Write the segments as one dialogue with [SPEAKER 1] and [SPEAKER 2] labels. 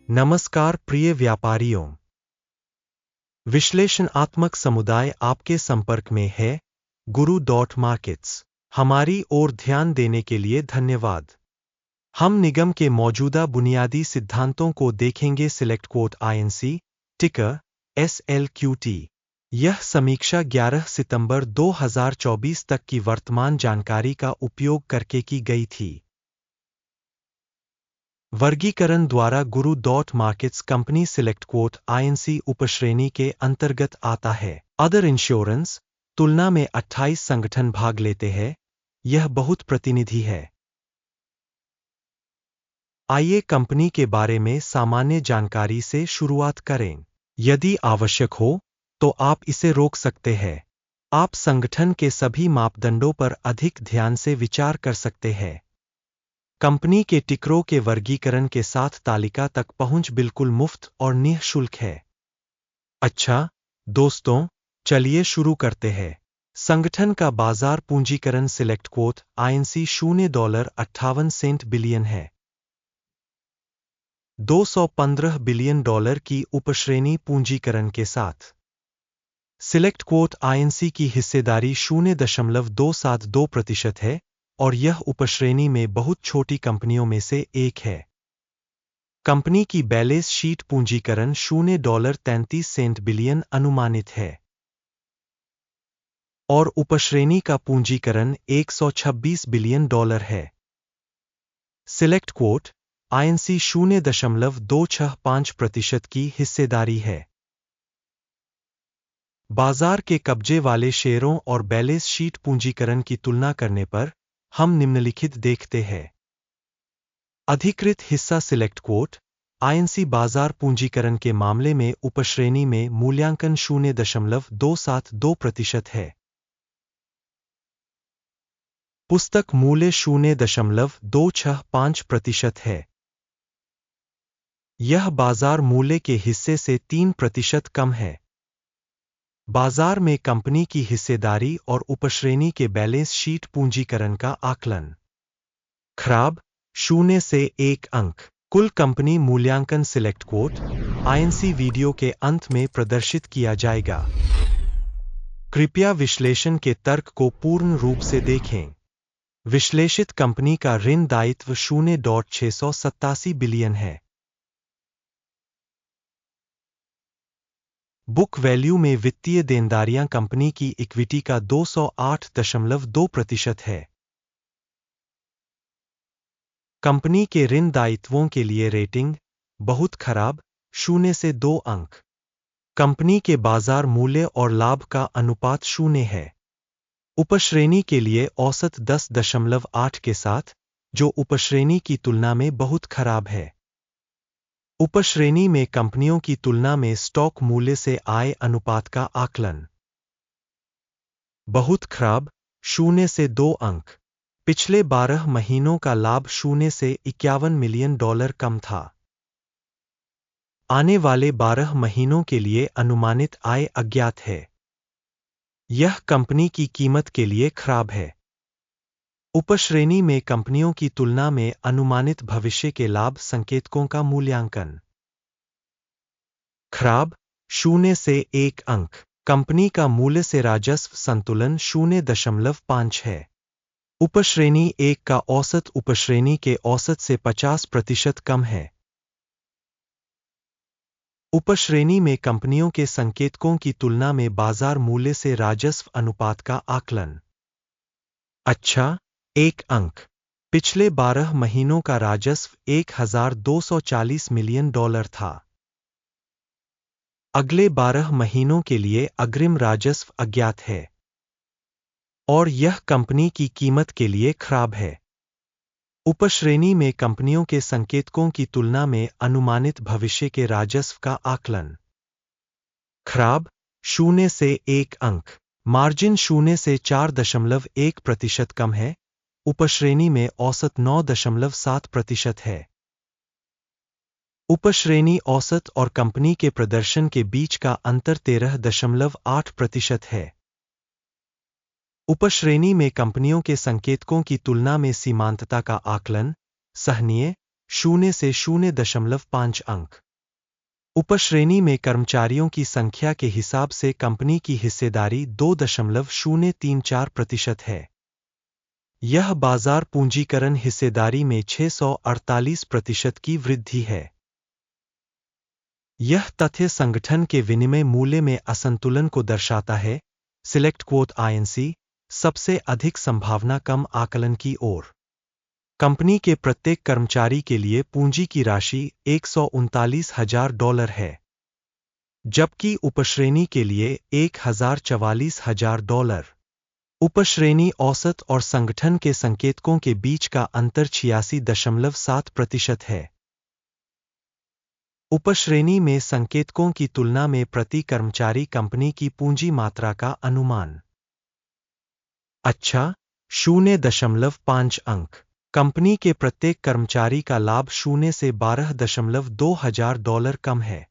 [SPEAKER 1] नमस्कार प्रिय व्यापारियों। विश्लेषणात्मक समुदाय आपके संपर्क में है। गुरु डॉट मार्केट्स। हमारी ओर ध्यान देने के लिए धन्यवाद। हम निगम के मौजूदा बुनियादी सिद्धांतों को देखेंगे। सिलेक्ट कोट INC, टिकर SLQT। यह समीक्षा 11 सितंबर 2024 तक की वर्तमान जानकारी का उपयोग करके की गई थी। वर्गीकरण द्वारा Guru dot markets company select quote INC उपश्रेणी के अंतर्गत आता है। अदर इंश्योरेंस तुलना में 28 संगठन भाग लेते हैं। यह बहुत प्रतिनिधि है। आइए कंपनी के बारे में सामान्य जानकारी से शुरुआत करें। यदि आवश्यक हो तो आप इसे रोक सकते हैं। आप संगठन के सभी मापदंडों पर अधिक ध्यान से विचार कर सकते हैं। कंपनी के टिकरों के वर्गीकरण के साथ तालिका तक पहुंच बिल्कुल मुफ्त और निःशुल्क है। अच्छा दोस्तों, चलिए शुरू करते हैं। संगठन का बाजार पूंजीकरण सिलेक्ट कोट INC $0.58 बिलियन है। 215 बिलियन डॉलर की उपश्रेणी पूंजीकरण के साथ सिलेक्ट कोट INC की हिस्सेदारी 0.272% है और यह उपश्रेणी में बहुत छोटी कंपनियों में से एक है। कंपनी की बैलेंस शीट पूंजीकरण $0.33 बिलियन अनुमानित है और उपश्रेणी का पूंजीकरण $126 बिलियन है। सिलेक्ट कोट INC 0.265% की हिस्सेदारी है। बाजार के कब्जे वाले शेयरों और बैलेंस शीट पूंजीकरण की तुलना करने पर हम निम्नलिखित देखते हैं। अधिकृत हिस्सा सिलेक्ट कोट INC बाजार पूंजीकरण के मामले में उपश्रेणी में मूल्यांकन 0.272% है। पुस्तक मूल्य 0.265% है। यह बाजार मूल्य के हिस्से से 3% कम है। बाजार में कंपनी की हिस्सेदारी और उपश्रेणी के बैलेंस शीट पूंजीकरण का आकलन। खराब 0 से 1 अंक। कुल कंपनी मूल्यांकन सिलेक्ट कोट INC वीडियो के अंत में प्रदर्शित किया जाएगा। कृपया विश्लेषण के तर्क को पूर्ण रूप से देखें। विश्लेषित कंपनी का ऋण दायित्व 0.687 बिलियन है। बुक वैल्यू में वित्तीय देनदारियां कंपनी की इक्विटी का 208.2% है। कंपनी के ऋण दायित्वों के लिए रेटिंग बहुत खराब 0 से 2 अंक। कंपनी के बाजार मूल्य और लाभ का अनुपात 0 है। उपश्रेणी के लिए औसत 10.8 के साथ, जो उपश्रेणी की तुलना में बहुत खराब है। उपश्रेणी में कंपनियों की तुलना में स्टॉक मूल्य से आय अनुपात का आकलन बहुत खराब 0 से 2 अंक। पिछले 12 महीनों का लाभ 0 से $51 मिलियन कम था। आने वाले 12 महीनों के लिए अनुमानित आय अज्ञात है। यह कंपनी की कीमत के लिए खराब है। उपश्रेणी में कंपनियों की तुलना में अनुमानित भविष्य के लाभ संकेतकों का मूल्यांकन खराब 0 से 1 अंक। कंपनी का मूल्य से राजस्व संतुलन 0.5 है। उपश्रेणी 1 का औसत उपश्रेणी के औसत से 50% कम है। उपश्रेणी में कंपनियों के संकेतकों की तुलना में बाजार मूल्य से राजस्व अनुपात का आकलन अच्छा 1 अंक। पिछले 12 महीनों का राजस्व $1,240 मिलियन था। अगले 12 महीनों के लिए अग्रिम राजस्व अज्ञात है और यह कंपनी की कीमत के लिए खराब है। उपश्रेणी में कंपनियों के संकेतकों की तुलना में अनुमानित भविष्य के राजस्व का आकलन खराब 0 से 1 अंक। मार्जिन 0 से 4.1% कम है। उपश्रेणी में औसत 9.7% है। उपश्रेणी औसत और कंपनी के प्रदर्शन के बीच का अंतर 13.8% है। उपश्रेणी में कंपनियों के संकेतकों की तुलना में सीमांतता का आकलन सहनीय 0 से 0.5 अंक। उपश्रेणी में कर्मचारियों की संख्या के हिसाब से कंपनी की हिस्सेदारी 2.034% है। यह बाजार पूंजीकरण हिस्सेदारी में 648% की वृद्धि है। यह तथ्य संगठन के विनिमय मूल्य में असंतुलन को दर्शाता है। सिलेक्ट क्वोट INC सबसे अधिक संभावना कम आकलन की ओर। कंपनी के प्रत्येक कर्मचारी के लिए पूंजी की राशि $139,000 है, जबकि उपश्रेणी के लिए $1,44,000। उपश्रेणी औसत और संगठन के संकेतकों के बीच का अंतर 86.7% है। उपश्रेणी में संकेतकों की तुलना में प्रति कर्मचारी कंपनी की पूंजी मात्रा का अनुमान। अच्छा, 0.5 अंक। कंपनी के प्रत्येक कर्मचारी का लाभ 0 से $12,200 कम है।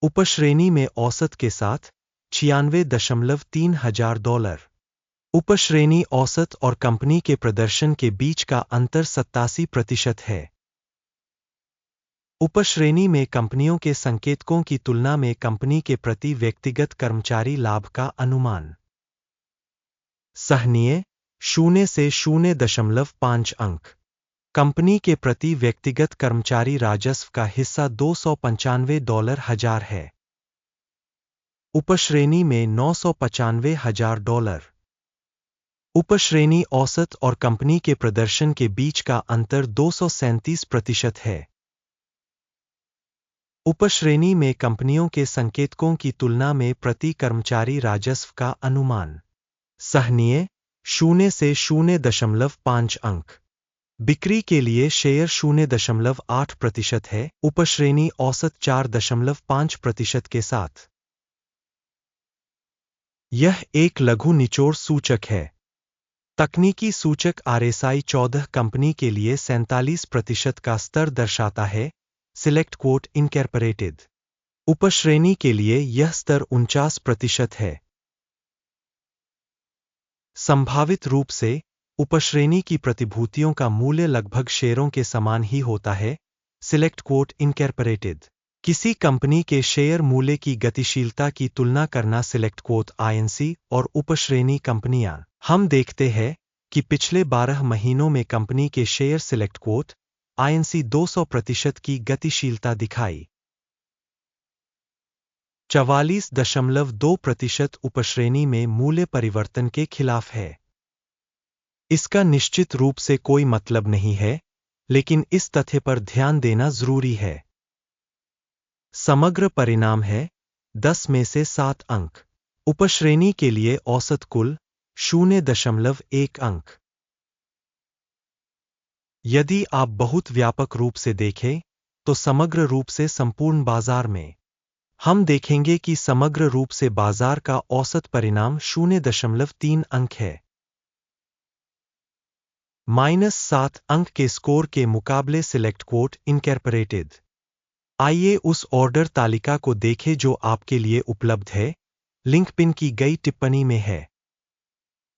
[SPEAKER 1] उपश्रेणी में औसत के साथ $96,300। उपश्रेणी औसत और कंपनी के प्रदर्शन के बीच का अंतर 87% है। उपश्रेणी में कंपनियों के संकेतकों की तुलना में कंपनी के प्रति व्यक्तिगत कर्मचारी लाभ का अनुमान। सहनीय 0 से 0.5 अंक। कंपनी के प्रति व्यक्तिगत कर्मचारी राजस्व का हिस्सा $295,000 है। उपश्रेणी में $995,000। उपश्रेणी औसत और कंपनी के प्रदर्शन के बीच का अंतर 237% है। उपश्रेणी में कंपनियों के संकेतकों की तुलना में प्रति कर्मचारी राजस्व का अनुमान। सहनीय 0 से 0.5 अंक। बिक्री के लिए शेयर 0.8% है। उपश्रेणी औसत 4.5% के साथ। यह एक लघु निचोड़ सूचक है। तकनीकी सूचक RSI 14 कंपनी के लिए 47% का स्तर दर्शाता है। Select quote incorporated. उपश्रेणी के लिए यह स्तर 49% है। संभावित रूप से उपश्रेणी की प्रतिभूतियों का मूल्य लगभग शेयरों के समान ही होता है। Select quote incorporated. किसी कंपनी के शेयर मूल्य की गतिशीलता की तुलना करना। सिलेक्ट क्वोट INC और उपश्रेणी कंपनियां। हम देखते हैं कि पिछले 12 महीनों में कंपनी के शेयर सिलेक्ट क्वोट INC 200% की गतिशीलता दिखाई। 44.2% उपश्रेणी में मूल्य परिवर्तन के खिलाफ है। इसका निश्चित रूप से कोई मतलब नहीं है, लेकिन इस तथ्य पर ध्यान देना जरूरी है। समग्र परिणाम है 10 में से 7 अंक। उपश्रेणी के लिए औसत कुल 0.1 अंक। यदि आप बहुत व्यापक रूप से देखें, तो समग्र रूप से संपूर्ण बाजार में हम देखेंगे कि समग्र रूप से बाजार का औसत परिणाम 0.3 अंक है। -7 अंक के स्कोर के मुकाबले सिलेक्ट क्वोट इनकॉर्पोरेटेड। आइए उस ऑर्डर तालिका को देखें जो आपके लिए उपलब्ध है। लिंक पिन की गई टिप्पणी में है।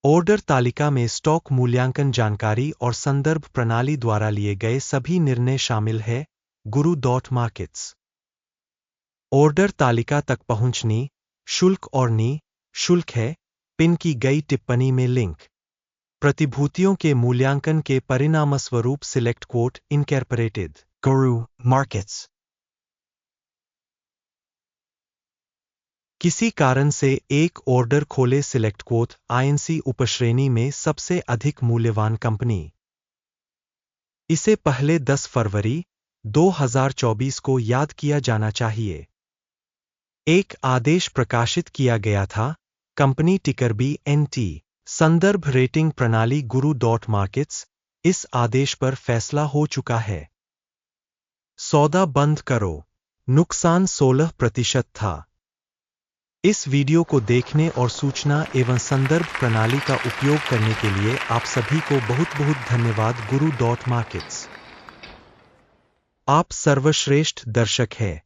[SPEAKER 1] ऑर्डर तालिका में स्टॉक मूल्यांकन जानकारी और संदर्भ प्रणाली द्वारा लिए गए सभी निर्णय शामिल है। Guru.markets। ऑर्डर तालिका तक पहुंचनी शुल्क और शुल्क है। पिन की गई टिप्पणी में लिंक। प्रतिभूतियों के मूल्यांकन के परिणामस्वरूप select quote incorporated. Guru Markets। किसी कारण से एक ऑर्डर खोले। सिलेक्ट क्वोट INC उपश्रेणी में सबसे अधिक मूल्यवान कंपनी। इसे पहले 10 फरवरी 2024 को याद किया जाना चाहिए। एक आदेश प्रकाशित किया गया था। कंपनी टिकर BNT। संदर्भ रेटिंग प्रणाली Guru.markets। इस आदेश पर फैसला हो चुका है। सौदा बंद करो। नुकसान 16% था। इस वीडियो को देखने और सूचना एवं संदर्भ प्रणाली का उपयोग करने के लिए आप सभी को बहुत बहुत धन्यवाद। Guru.markets। आप सर्वश्रेष्ठ दर्शक हैं।